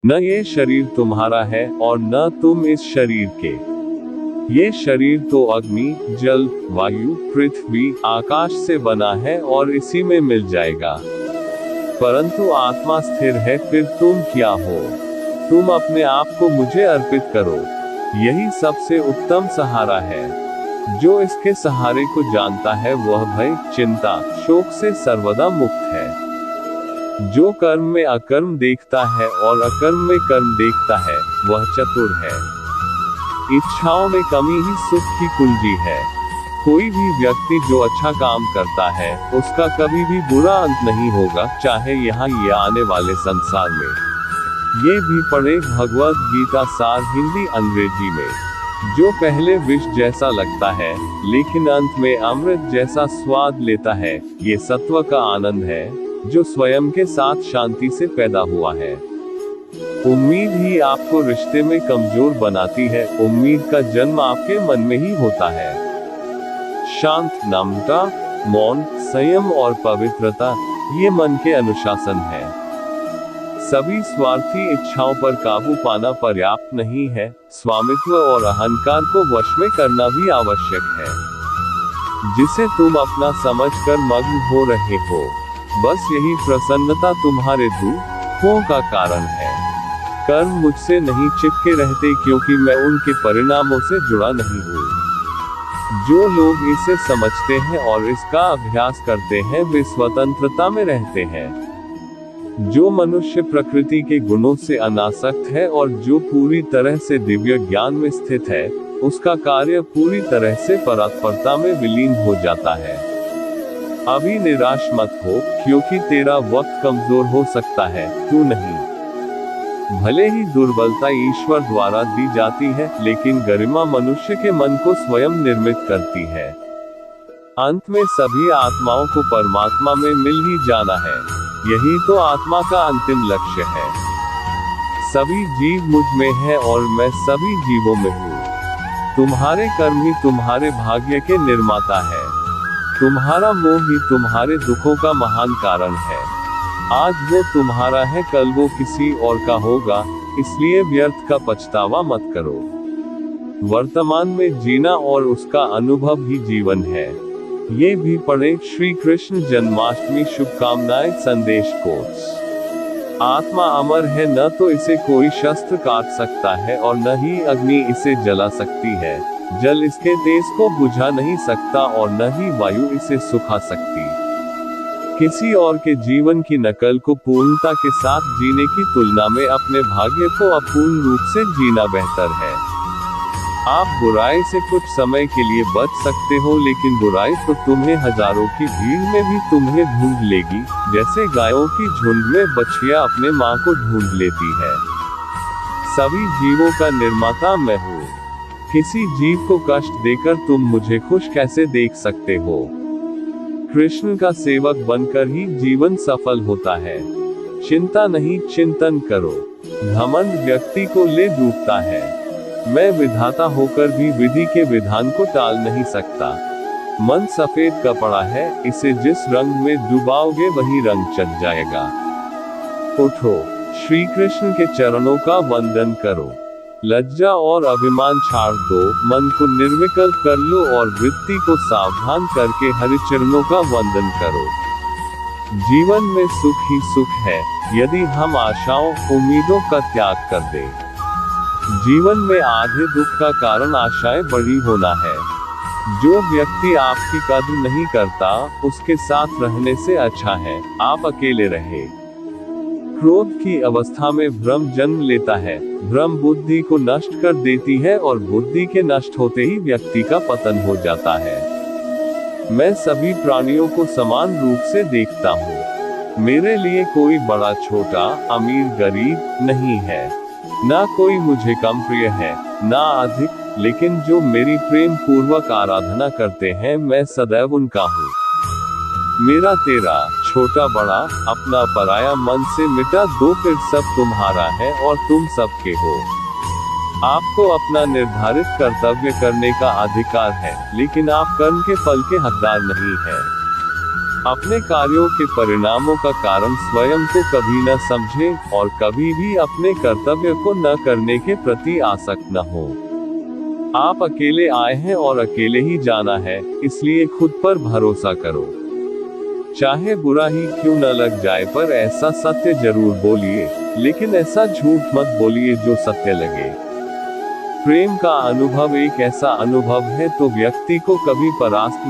न ये शरीर तुम्हारा है और न तुम इस शरीर के। ये शरीर तो अग्नि, जल, वायु, पृथ्वी, आकाश से बना है और इसी में मिल जाएगा। परंतु आत्मा स्थिर है। फिर तुम क्या हो? तुम अपने आप को मुझे अर्पित करो। यही सबसे उत्तम सहारा है। जो इसके सहारे को जानता है वह भय, चिंता, शोक से सर्वदा मुक्त है। जो कर्म में अकर्म देखता है और अकर्म में कर्म देखता है, वह चतुर है। इच्छाओं में कमी ही सुख की कुंजी है। कोई भी व्यक्ति जो अच्छा काम करता है, उसका कभी भी बुरा अंत नहीं होगा, चाहे यहाँ या आने वाले संसार में। ये भी पढ़े भगवद गीता सार हिंदी अंग्रेजी में। जो पहले विष जैसा लगता है, लेकिन अंत में अमृत जैसा स्वाद लेता है, ये सत्व का आनंद है, जो स्वयं के साथ शांति से पैदा हुआ है। उम्मीद ही आपको रिश्ते में कमजोर बनाती है। उम्मीद का जन्म आपके मन में ही होता है। शांत, नम्रता, मौन, संयम और पवित्रता, ये मन के अनुशासन है। सभी स्वार्थी इच्छाओं पर काबू पाना पर्याप्त नहीं है। स्वामित्व और अहंकार को वश में करना भी आवश्यक है, जिसे तुम अपना समझकर मग्न हो रहे हो। बस यही प्रसन्नता तुम्हारे दुखों का कारण है। कर्म मुझसे नहीं चिपके रहते, क्योंकि मैं उनके परिणामों से जुड़ा नहीं हूँ। जो लोग इसे समझते हैं और इसका अभ्यास करते हैं, वे स्वतंत्रता में रहते हैं। जो मनुष्य प्रकृति के गुणों से अनासक्त है और जो पूरी तरह से दिव्य ज्ञान में स्थित है, उसका कार्य पूरी तरह से परात्परता में विलीन हो जाता है। अभी निराश मत हो, क्योंकि तेरा वक्त कमजोर हो सकता है, तू नहीं। भले ही दुर्बलता ईश्वर द्वारा दी जाती है, लेकिन गरिमा मनुष्य के मन को स्वयं निर्मित करती है। अंत में सभी आत्माओं को परमात्मा में मिल ही जाना है। यही तो आत्मा का अंतिम लक्ष्य है। सभी जीव मुझ में है और मैं सभी जीवों में हूँ। तुम्हारे कर्म ही तुम्हारे भाग्य के निर्माता है। तुम्हारा मोह ही तुम्हारे दुखों का महान कारण है। आज वो तुम्हारा है, कल वो किसी और का होगा, इसलिए व्यर्थ का पछतावा मत करो। वर्तमान में जीना और उसका अनुभव ही जीवन है। ये भी पढ़े श्री कृष्ण जन्माष्टमी शुभकामनाएं संदेश कोट्स। आत्मा अमर है, न तो इसे कोई शस्त्र काट सकता है और न ही अग्नि इसे जला सकती है। जल इसके तेज को बुझा नहीं सकता और न ही वायु इसे सुखा सकती। किसी और के जीवन की नकल को पूर्णता के साथ जीने की तुलना में अपने भाग्य को अपूर्ण रूप से जीना बेहतर है। आप बुराई से कुछ समय के लिए बच सकते हो, लेकिन बुराई तो तुम्हें हजारों की भीड़ में भी तुम्हें ढूंढ लेगी, जैसे गायों की झुंड में बछिया अपने मां को ढूंढ लेती है। सभी जीवों का निर्माता मैं हूँ। किसी जीव को कष्ट देकर तुम मुझे खुश कैसे देख सकते हो? कृष्ण का सेवक बनकर ही जीवन सफल होता है। चिंता नहीं, चिंतन करो। घमंड व्यक्ति को ले डूबता है। मैं विधाता होकर भी विधि के विधान को टाल नहीं सकता। मन सफेद कपड़ा है, इसे जिस रंग में डुबाओगे वही रंग चढ़ जाएगा। उठो, श्री कृष्ण के चरणों का वंदन करो। लज्जा और अभिमान छाड़ दो, मन को निर्विकल्प कर लो और वृत्ति को सावधान करके हरिचरणों का वंदन करो। जीवन में सुख ही सुख है, यदि हम आशाओं, उम्मीदों का त्याग कर दें। जीवन में आधे दुख का कारण आशाएं बड़ी होना है। जो व्यक्ति आपकी कद्र नहीं करता, उसके साथ रहने से अच्छा है आप अकेले रहे। क्रोध की अवस्था में भ्रम जन्म लेता है। भ्रम बुद्धि को नष्ट कर देती है और बुद्धि के नष्ट होते ही व्यक्ति का पतन हो जाता है। मैं सभी प्राणियों को समान रूप से देखता हूँ। मेरे लिए कोई बड़ा छोटा, अमीर गरीब नहीं है। ना कोई मुझे कम प्रिय है, ना अधिक, लेकिन जो मेरी प्रेम पूर्वक आराधना करते हैं, मैं सदैव उनका हूँ। मेरा तेरा, छोटा बड़ा, अपना पराया मन से मिटा दो, फिर सब तुम्हारा है और तुम सबके हो। आपको अपना निर्धारित कर्तव्य करने का अधिकार है, लेकिन आप कर्म के फल के हकदार नहीं है। अपने कार्यों के परिणामों का कारण स्वयं को कभी न समझें और कभी भी अपने कर्तव्य को न करने के प्रति आसक्त न हो। आप अकेले आए हैं और अकेले ही जाना है, इसलिए खुद पर भरोसा करो। चाहे बुरा ही क्यों न लग जाए, पर ऐसा सत्य जरूर बोलिए, लेकिन ऐसा झूठ मत बोलिए जो सत्य लगे। प्रेम का अनुभव एक ऐसा अनुभव है तो व्यक्ति को कभी परास्त